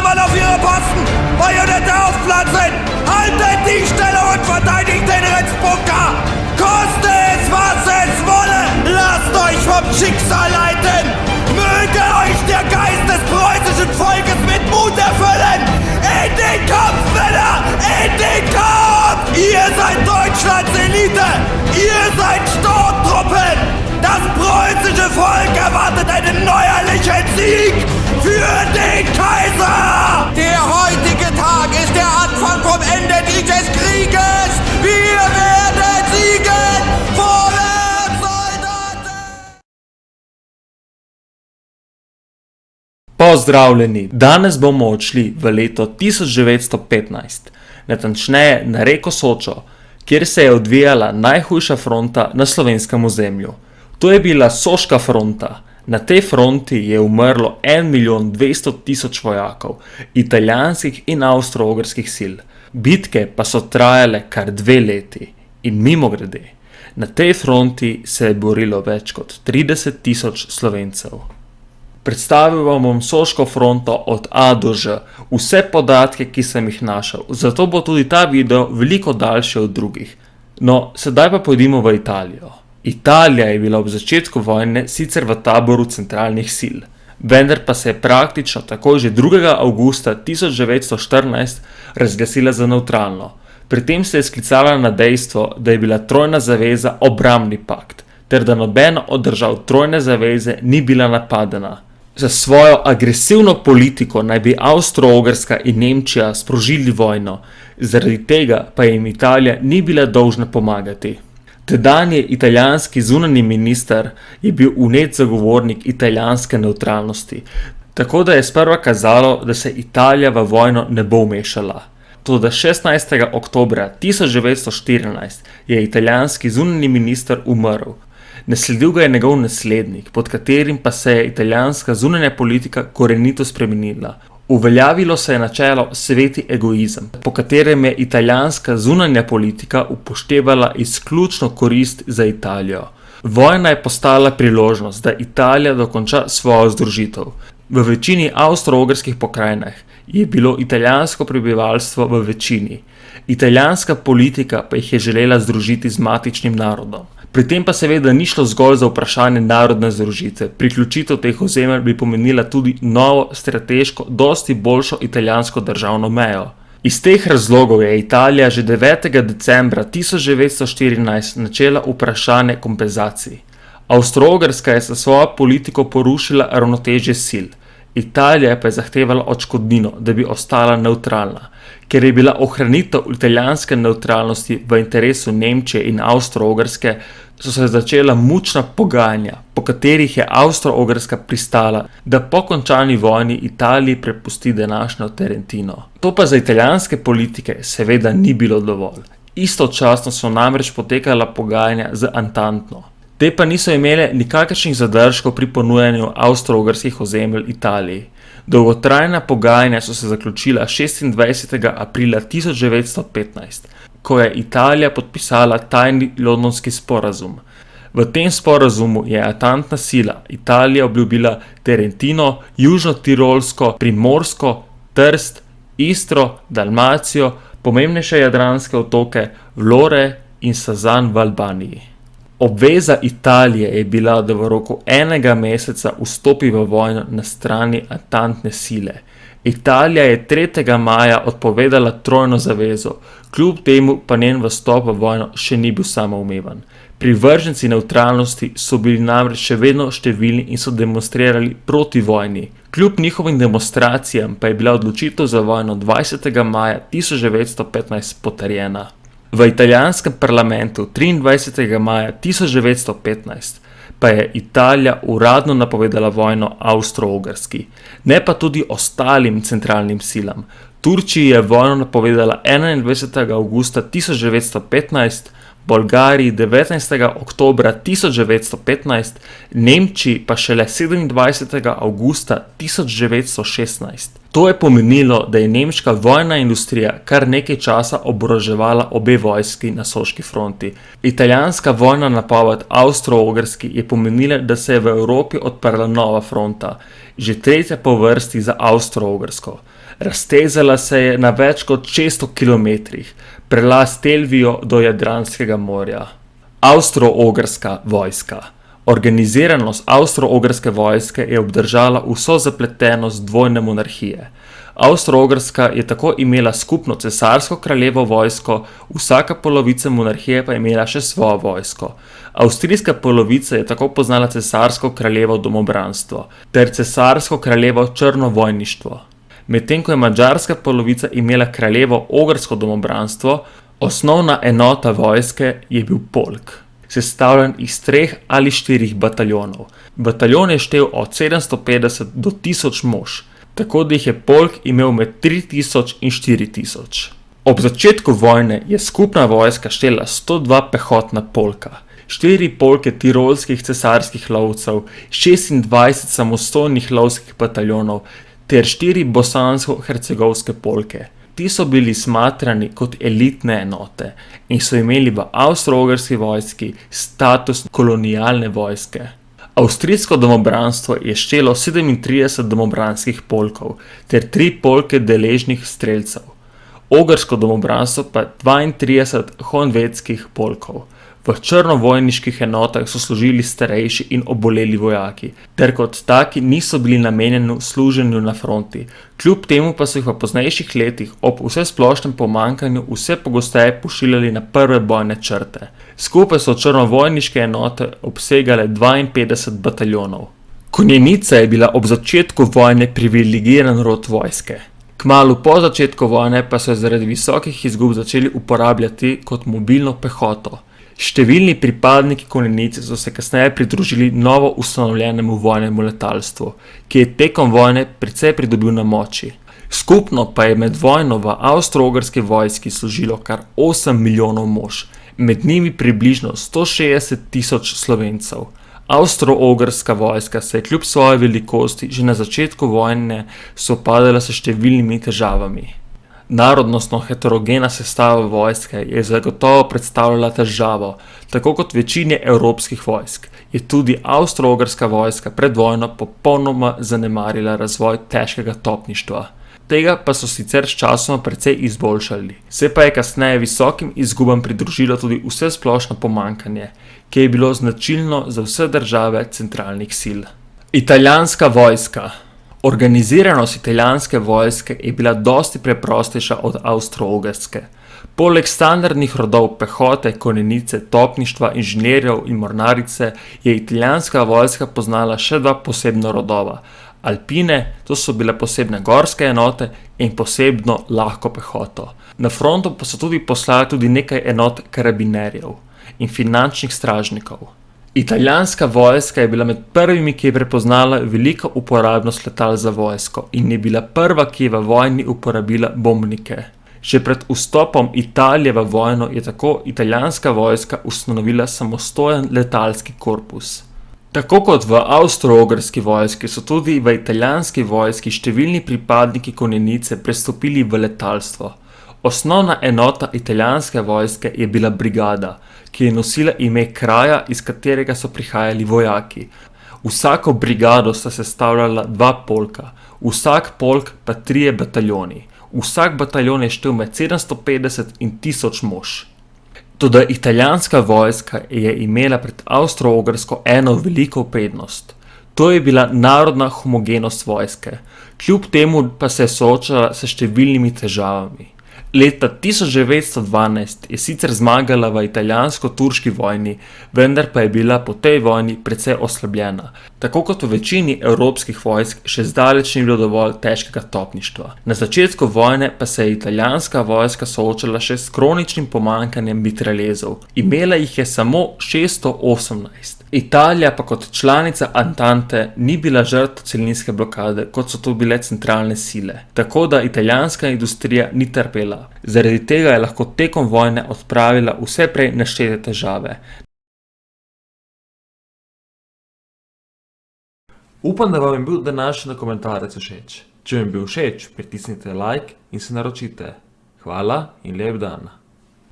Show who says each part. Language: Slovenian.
Speaker 1: Mann auf ihre Posten! Bajonette aufpflanzen! Haltet die Stellung und verteidigt den Rechtsbunker! Koste es, was es wolle! Lasst euch vom Schicksal leiten! Möge euch der Geist des preußischen Volkes mit Mut erfüllen! In den Kampf, Männer! In den Kampf! Ihr seid Deutschlands Elite! Ihr seid Sturmtruppen! Das preußische Volk erwartet einen neuerlichen Sieg für den Kaiser! Der heutige Tag ist der Anfang vom Ende dieses Krieges! Wir werden siegen! Vorwärts, Soldaten!
Speaker 2: Pozdravljeni! Danes bomo odšli v leto 1915, natančneje na reko Sočo, kjer se je odvijala najhujša fronta na slovenskem ozemlju. To je bila Soška fronta. Na tej fronti je umrlo 1.200.000 vojakov, italijanskih in avstro-ogrskih sil. Bitke pa so trajale kar 2 leti. In mimogrede, na tej fronti se je borilo več kot 30.000 Slovencev. Predstavil vam bom Soško fronto od A do Ž, vse podatke, ki sem jih našel, zato bo tudi ta video veliko daljši od drugih. No, sedaj pa pojdimo v Italijo. Italija je bila ob začetku vojne sicer v taboru centralnih sil, vendar pa se je praktično tako že 2. avgusta 1914 razglasila za nevtralno. Pri tem se je sklicala na dejstvo, da je bila trojna zaveza obrambni pakt, ter da nobena od držav trojne zaveze ni bila napadena. Za svojo agresivno politiko naj bi Avstro-Ogrska in Nemčija sprožili vojno, zaradi tega pa jim Italija ni bila dolžna pomagati. Tedanji italijanski zunanji minister je bil vnet zagovornik italijanske nevtralnosti, tako da je sprva kazalo, da se Italija v vojno ne bo vmešala. Toda 16. oktobra 1914 je italijanski zunanji minister umrl. Nasledil ga je njegov naslednik, pod katerim pa se je italijanska zunanja politika korenito spremenila. Uveljavilo se je načelo sveti egoizem, po katerem je italijanska zunanja politika upoštevala izključno korist za Italijo. Vojna je postala priložnost, da Italija dokonča svojo združitev. V večini avstro-ogrskih pokrajinah je bilo italijansko prebivalstvo v večini. Italijanska politika pa jih je želela združiti z matičnim narodom. Pri tem pa seveda ni šlo zgolj za vprašanje narodne združitve. Priključitev teh ozemelj bi pomenila tudi novo, strateško, dosti boljšo italijansko državno mejo. Iz teh razlogov je Italija že 9. decembra 1914 načela vprašanje kompenzacij. Avstro-Ogrska je sa svojo politiko porušila ravnotežje sil. Italija pa je zahtevala odškodnino, da bi ostala nevtralna. Ker je bila ohranitev italijanske nevtralnosti v interesu Nemčije in Avstro-Ogrske, so se začela mučna pogajanja, po katerih je Avstro-Ogrska pristala, da po končani vojni Italiji prepusti današnjo Terentino. To pa za italijanske politike seveda ni bilo dovolj. Istočasno so namreč potekala pogajanja z Antantno. Te pa niso imele nikakršnih zadržkov pri ponujanju avstro-ogrskih ozemelj Italiji. Dolgotrajna pogajanja so se zaključila 26. aprila 1915, ko je Italija podpisala tajni londonski sporazum. V tem sporazumu je antantna sila Italija obljubila Terentino, Južno Tirolsko, Primorsko, Trst, Istro, Dalmacijo, pomembnejše jadranske otoke, Vlore in Sazan v Albaniji. Obveza Italije je bila, da v roku 1 meseca vstopi v vojno na strani antantne sile. Italija je 3. maja odpovedala trojno zavezo, kljub temu pa njen vstop v vojno še ni bil samoumeven. Privrženci nevtralnosti so bili namreč še vedno številni in so demonstrirali proti vojni. Kljub njihovim demonstracijam pa je bila odločitev za vojno 20. maja 1915 potrjena. V italijanskem parlamentu 23. maja 1915 pa je Italija uradno napovedala vojno Avstro-Ogrski, ne pa tudi ostalim centralnim silam. Turčiji je vojno napovedala 21. avgusta 1915, Bolgariji 19. oktobra 1915, Nemčiji pa šele 27. avgusta 1916. To je pomenilo, da je nemška vojna industrija kar nekaj časa oboroževala obe vojski na soški fronti. Italijanska vojna napoved Avstro-Ogrski je pomenila, da se je v Evropi odprla nova fronta, že tretja po vrsti za Avstro-Ogrsko. Raztezala se je na več kot 600 kilometrih, prelaz Telvijo do Jadranskega morja. Avstro-Ogrska vojska. Organiziranost Avstro-Ogrske vojske je obdržala vso zapletenost dvojne monarhije. Avstro-Ogrska je tako imela skupno cesarsko kraljevo vojsko, vsaka polovica monarhije pa je imela še svojo vojsko. Avstrijska polovica je tako poznala cesarsko kraljevo domobranstvo ter cesarsko kraljevo črno vojništvo. Medtem ko je madžarska polovica imela kraljevo ogrsko domobranstvo, osnovna enota vojske je bil polk, sestavljen iz 3 ali 4 bataljonov. Bataljon je štel od 750 do 1000 mož, tako da jih je polk imel med 3000 in 4000. Ob začetku vojne je skupna vojska štela 102 pehotna polka, 4 polke tirolskih cesarskih lovcev, 26 samostojnih lovskih bataljonov ter 4 bosansko-hercegovske polke. Ti so bili smatrani kot elitne enote in so imeli v Avstro-Ogrski vojski status kolonialne vojske. Avstrijsko domobranstvo je štelo 37 domobranskih polkov ter 3 polke deležnih strelcev. Ogrsko domobranstvo pa 32 honvetskih polkov. V črnovojniških enotah so služili starejši in oboleli vojaki, ter kot taki niso bili namenjeni služenju na fronti. Kljub temu pa so jih v poznejših letih ob vsesplošnem pomanjkanju vse pogosteje pošiljali na prve bojne črte. Skupaj so črnovojniške enote obsegale 52 bataljonov. Konjenica je bila ob začetku vojne privilegiran rod vojske. Kmalu po začetku vojne pa so jo zaradi visokih izgub začeli uporabljati kot mobilno pehoto. Številni pripadniki konjenice so se kasneje pridružili novo ustanovljenemu vojnemu letalstvu, ki je tekom vojne precej pridobil na moči. Skupno pa je med vojno v Avstro-Ogrski vojski služilo kar 8 milijonov mož, med njimi približno 160 000 Slovencev. Avstro-Ogrska vojska se je kljub svoji velikosti že na začetku vojne spopadala s številnimi težavami. Narodnostno heterogena sestava vojske je zagotovo predstavljala težavo, tako kot večini evropskih vojsk, je tudi Avstro-Ogrska vojska pred vojno popolnoma zanemarila razvoj težkega topništva. Tega pa so sicer sčasoma precej izboljšali. Se pa je kasneje visokim izgubam pridružilo tudi vsesplošno pomanjkanje, ki je bilo značilno za vse države centralnih sil. Italijanska vojska. Organiziranost italijanske vojske je bila dosti preprostejša od Avstro-Ogrske. Poleg standardnih rodov pehote, konjenice, topništva, inženirjev in mornarice je italijanska vojska poznala še 2 posebna rodova. Alpine, to so bile posebne gorske enote, in posebno lahko pehoto. Na frontu pa so tudi poslali tudi nekaj enot karabinerjev in finančnih stražnikov. Italijanska vojska je bila med prvimi, ki je prepoznala veliko uporabnost letal za vojsko in je bila prva, ki je v vojni uporabila bombnike. Že pred vstopom Italije v vojno je tako italijanska vojska ustanovila samostojen letalski korpus. Tako kot v Avstro-Ogrski vojski so tudi v italijanski vojski številni pripadniki konjenice prestopili v letalstvo. Osnovna enota italijanske vojske je bila brigada, ki je nosila ime kraja, iz katerega so prihajali vojaki. Vsako brigado sta sestavljala 2 polka, vsak polk pa 3 bataljoni. Vsak bataljon je štel med 750 in 1000 mož. Toda italijanska vojska je imela pred Avstro-Ogrsko eno veliko prednost. To je bila narodna homogenost vojske, kljub temu pa se je soočala s številnimi težavami. Leta 1912 je sicer zmagala v italijansko-turški vojni, vendar pa je bila po tej vojni precej oslabljena. Tako kot v večini evropskih vojsk še zdaleč ni bilo dovolj težkega topništva. Na začetku vojne pa se je italijanska vojska soočala še s kroničnim pomanjkanjem mitraljezov. Imela jih je samo 618. Italija pa kot članica Antante ni bila žrtev celinske blokade, kot so to bile centralne sile. Tako da italijanska industrija ni trpela. Zaradi tega je lahko tekom vojne odpravila vse prej naštete težave. Upam, da vam je bil današnji dokumentarec všeč. Če vam je bil všeč, pritisnite like in se naročite. Hvala in lep dan.